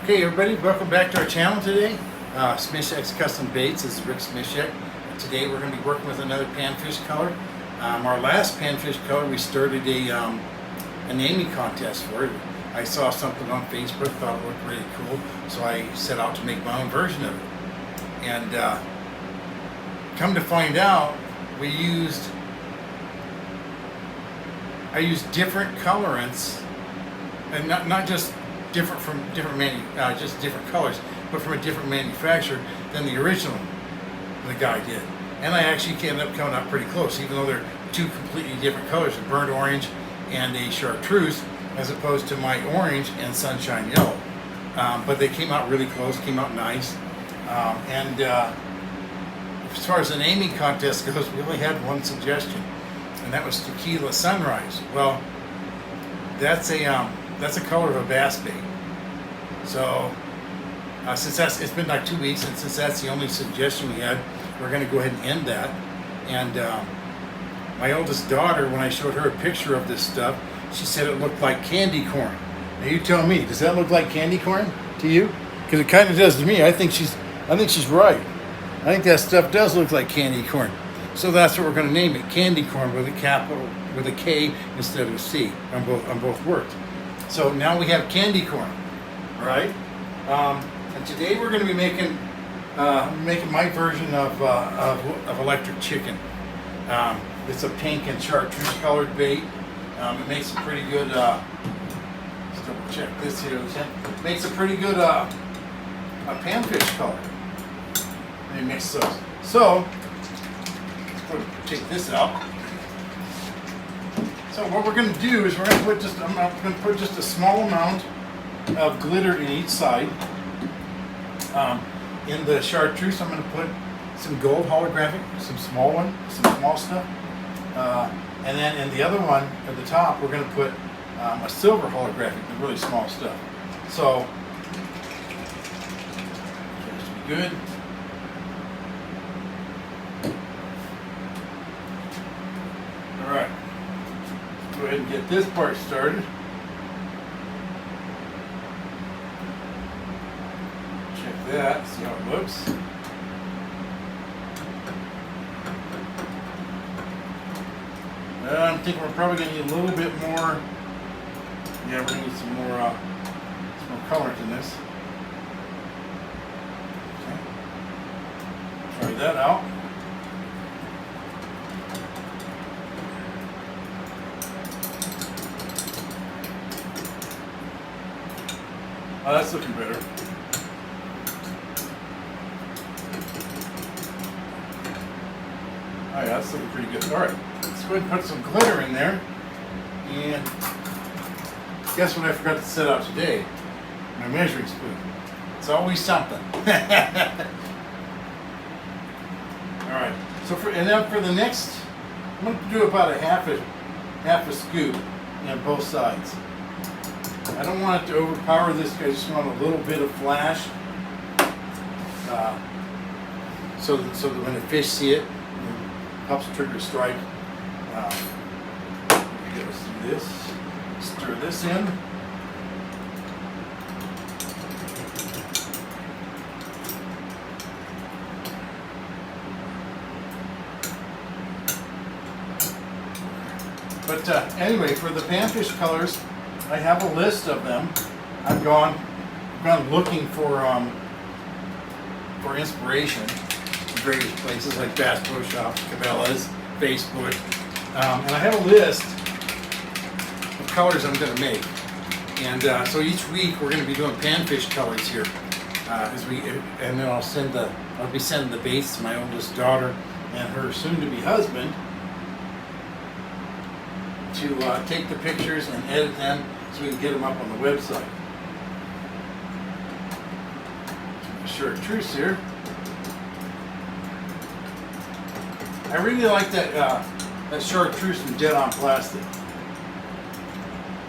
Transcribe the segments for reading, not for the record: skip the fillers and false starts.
Okay, everybody, welcome back to our channel today. Smishek's Custom Baits. This is Rick Smishek. Today we're going to be working with another panfish color. Our last panfish color, we started a naming contest for it. I saw something on Facebook, thought it looked really cool, so I set out to make my own version of it. And come to find out, I used different colorants, and not just different from just different colors, but from a different manufacturer than the original the guy did. And I actually ended up coming out pretty close, even though they're two completely different colors, a burnt orange and a chartreuse, as opposed to my orange and sunshine yellow. But they came out really close, came out nice. As far as the naming contest goes, we only had one suggestion, and that was Tequila Sunrise. Well, that's a color of a bass bait. So since it's been like 2 weeks, and since that's the only suggestion we had, we're going to go ahead and end that. And my oldest daughter, when I showed her a picture of this stuff, she said it looked like candy corn. Now you tell me, does that look like candy corn to you? Because it kind of does to me. I think she's right. I think that stuff does look like candy corn. So that's what we're going to name it, candy corn, with a K instead of a C on both words. So now we have candy corn, all right? And today we're going to be making my version of electric chicken. It's a pink and chartreuse colored bait. It makes a pretty good. Let's double check this here. It makes a pretty good a panfish color. And you mix those. So take this out. So what we're going to do is we're going to put I'm going to put just a small amount of glitter in each side. In the chartreuse, I'm going to put some gold holographic, some small stuff. And then in the other one at the top, we're going to put a silver holographic, the really small stuff. So that should be good. All right. Go ahead and get this part started. Check that, see how it looks. I'm thinking we're probably going to need a little bit more. Yeah, we're going to need some more colorant in this. Okay. Try that out. Oh, that's looking better. Oh yeah, that's looking pretty good. All right, let's go ahead and put some glitter in there. And guess what I forgot to set out today? My measuring spoon. It's always something. All right. So then for the next, I'm going to do about a half a scoop on both sides. I don't want it to overpower this. I just want a little bit of flash, so that when the fish see it helps trigger strike. Let's do this. Stir this in. But anyway, for the panfish colors, I have a list of them. I've gone looking for inspiration in various places like Bass Pro Shops, Cabela's, Facebook, and I have a list of colors I'm going to make. And so each week we're going to be doing panfish colors here. And then I'll be sending the baits to my oldest daughter and her soon-to-be husband to take the pictures and edit them so we can get them up on the website. Chartreuse here. I really like that chartreuse from Dead On Plastic.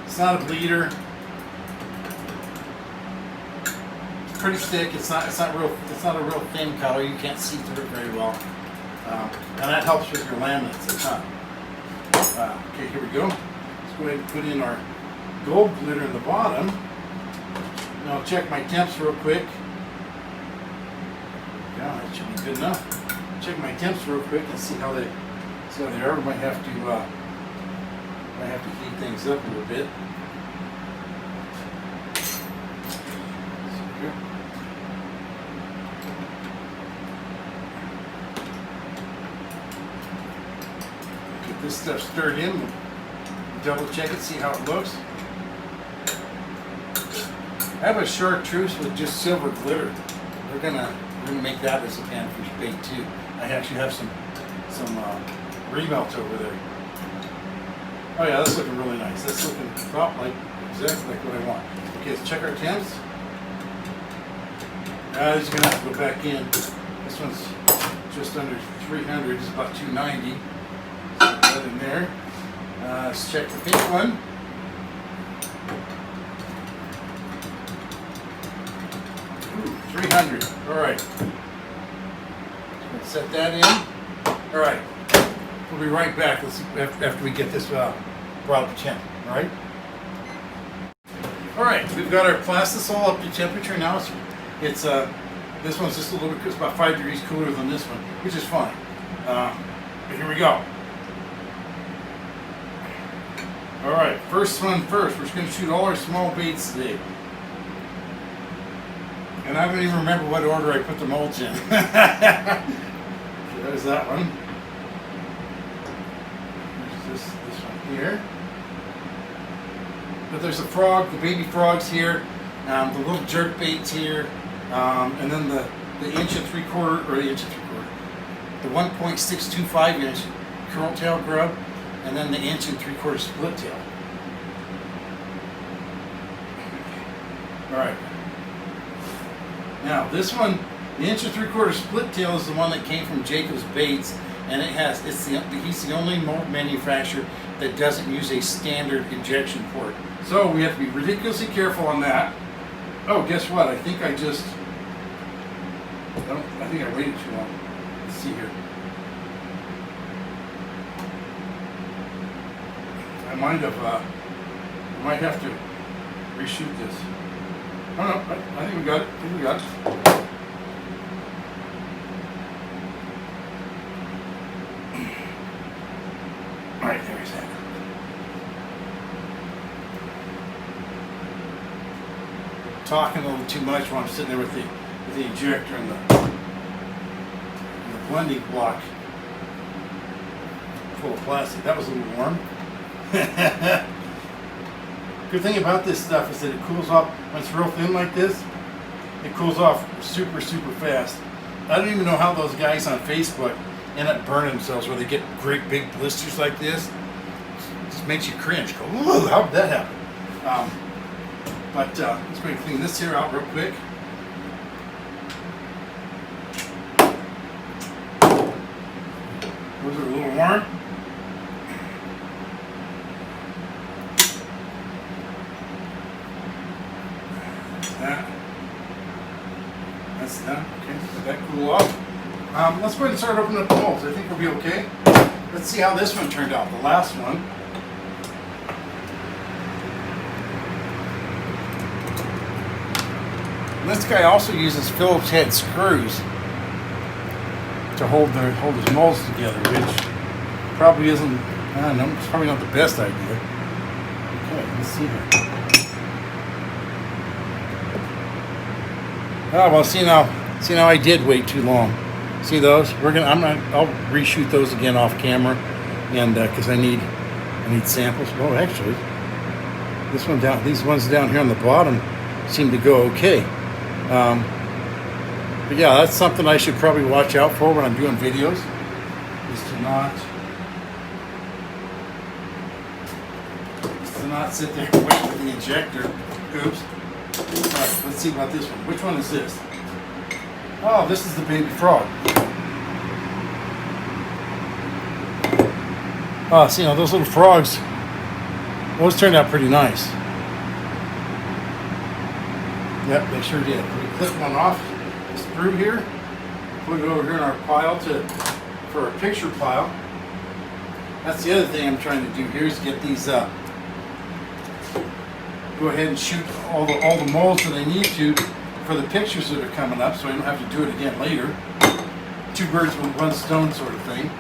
It's not a bleeder. It's pretty thick. It's not a real thin color. You can't see through it very well, and that helps with your laminates a ton. Okay, here we go. Let's go ahead and put in our gold glitter in the bottom. And I'll check my temps real quick. Yeah, that should be good enough. Check my temps real quick and see how they are. We might have to heat things up a little bit. Here. Get this stuff stirred in. Double check it, see how it looks. I have a chartreuse with just silver glitter. We're gonna make that as a panfish bait too. I actually have some remelt over there. Oh yeah, that's looking really nice. That's looking about like exactly like what I want. Okay, let's check our temps. This is gonna have to go back in. This one's just under 300. It's about 290. So put that in there. Let's check the pink one. Ooh, 300. All right. Let's set that in. All right. We'll be right back. Let's see, after we get this brought up to temp. All right. All right. We've got our plastisol up to temperature now. It's this one's just a little bit. It's about 5 degrees cooler than this one, which is fine. But here we go. All right. First one first. We're just going to shoot all our small baits today. And I don't even remember what order I put the molds in. So there's that one. There's this one here. But there's the frog, the baby frogs here, the little jerk baits here, and then the inch and 3/4 or the inch and 3/4, the 1.625 inch curl tail grub, and then the inch and 3/4 split tail. All right. Now this one, the inch and 3/4 split tail is the one that came from Jacob's Baits, and he's the only mold manufacturer that doesn't use a standard injection port. So we have to be ridiculously careful on that. Oh, guess what? I think I waited too long. Let's see here. I might have to reshoot this. Oh no, I think we got it. All right, there he's at. Talking a little too much while I'm sitting there with the injector and the blending block full of plastic. That was a little warm. Good thing about this stuff is that it cools off when it's real thin like this. It cools off super fast. I don't even know how those guys on Facebook end up burning themselves, where they get great big blisters like this. It just makes you cringe. Go, ooh, how did that happen? Let's go ahead and clean this here out real quick. Those are a little warm. That's done. Okay, let that cool off. Let's go ahead and start opening up the molds. I think we'll be okay. Let's see how this one turned out, the last one. And this guy also uses Phillips head screws to hold his molds together, which probably isn't, I don't know, it's probably not the best idea. Okay, let's see here. Oh well, see now I did wait too long. See those? I'll reshoot those again off camera, and because I need samples. Oh, actually, these ones down here on the bottom seem to go okay. But yeah, that's something I should probably watch out for when I'm doing videos. Is to not sit there and wait for the injector. Oops. Alright, let's see about this one. Which one is this? Oh, this is the baby frog. Oh, see, those little frogs, those turned out pretty nice. Yep, they sure did. We clip one off the screw here, put it over here in our pile for a picture pile. That's the other thing I'm trying to do here, is get these go ahead and shoot all the molds that I need to for the pictures that are coming up, so I don't have to do it again later. Two birds with one stone sort of thing.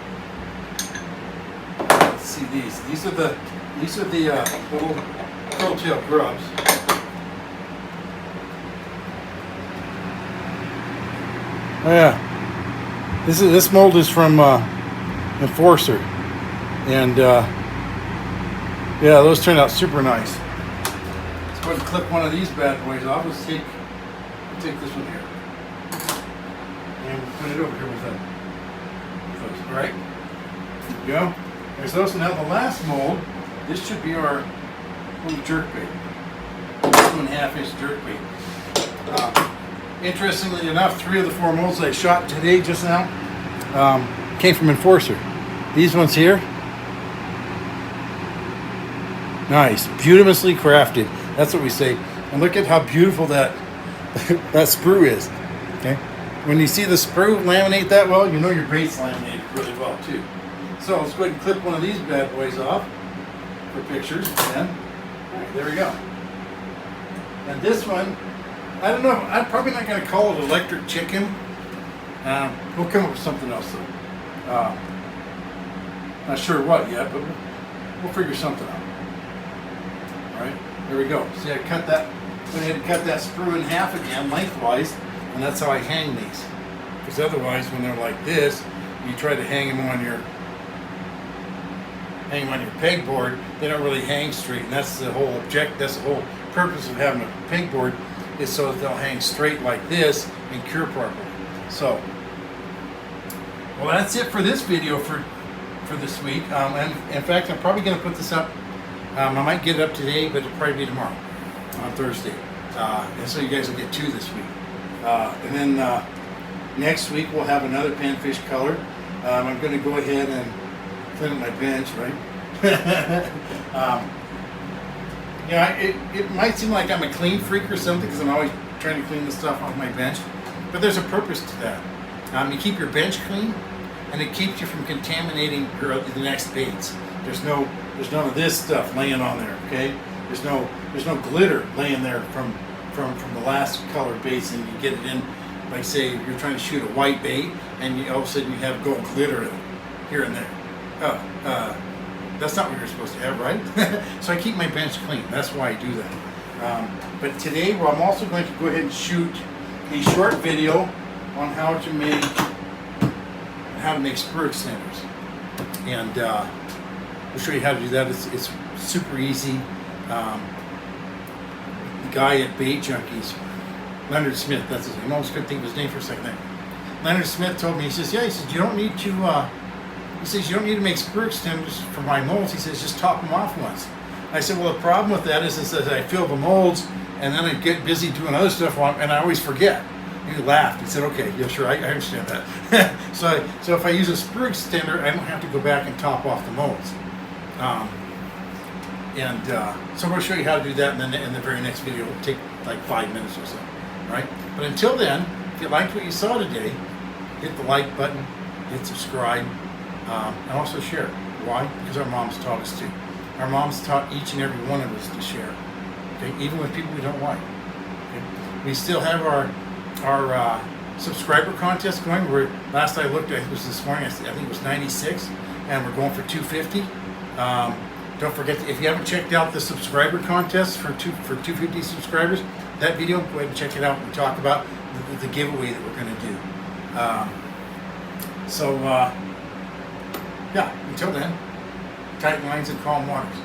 Let's see these. These are the little curl-tail grubs. Oh yeah, this mold is from Enforcer, and yeah, those turned out super nice. Let's go ahead and clip one of these bad boys off. Let's take this one here, and we'll put it over here with them. All right, there we go. There's those. Now the last mold. This should be our little jerkbait, 2.5-inch jerkbait. Interestingly enough, 3 of the 4 molds I shot today just now came from Enforcer. These ones here, nice, beautifully crafted. That's what we say. And look at how beautiful that that sprue is. Okay, when you see the sprue laminate that well, you know your bait's laminated really well too. So let's go ahead and clip one of these bad boys off for pictures. And all right, there we go. And this one, I don't know, I'm probably not going to call it electric chicken. We'll come up with something else though. Not sure what yet, but we'll figure something out. Alright, there we go. See, I went ahead and cut that sprue in half again, lengthwise, and that's how I hang these. Because otherwise, when they're like this, you try to hang them on your pegboard, they don't really hang straight, and that's the whole purpose of having a pegboard, is so that they'll hang straight like this and cure properly. So, well, that's it for this video for this week. And in fact, I'm probably going to put this up. I might get it up today, but it'll probably be tomorrow, on Thursday. And so you guys will get 2 this week. And then next week we'll have another panfish color. I'm going to go ahead and clean up my bench, right? You know, it might seem like I'm a clean freak or something because I'm always trying to clean the stuff off my bench, but there's a purpose to that. You keep your bench clean, and it keeps you from contaminating the next baits. There's none of this stuff laying on there. Okay, there's no glitter laying there from the last colored baits, and you get it in. Like say you're trying to shoot a white bait, and all of a sudden you have gold glitter in it, here and there. That's not what you're supposed to have, right? So I keep my bench clean. That's why I do that. But today, well, I'm also going to go ahead and shoot a short video on how to make sprue extenders, and we'll show you how to do that. It's super easy. The guy at Bait Junkies, Leonard Smith, that's his name. I almost couldn't think of his name for a second there. Leonard Smith told me, he says, you don't need to. He says, you don't need to make sprue extenders for my molds. He says, just top them off once. I said, well, the problem with that is that I fill the molds, and then I get busy doing other stuff, and I always forget. He laughed. He said, okay, yeah, sure, I understand that. So if I use a sprue extender, I don't have to go back and top off the molds. So I'm going to show you how to do that, and then in the very next video, it'll take like 5 minutes or so. Right? But until then, if you liked what you saw today, hit the like button, hit subscribe, and also share. Why? Because our moms taught us to. Our moms taught each and every one of us to share. Okay, even with people we don't like. Okay? We still have our subscriber contest going. Last I looked, I think it was this morning. I think it was 96, and we're going for 250. Don't forget if you haven't checked out the subscriber contest for 250 subscribers, that video, go ahead and check it out. We talk about the giveaway that we're going to do. Yeah, until then, tight lines and calm waters.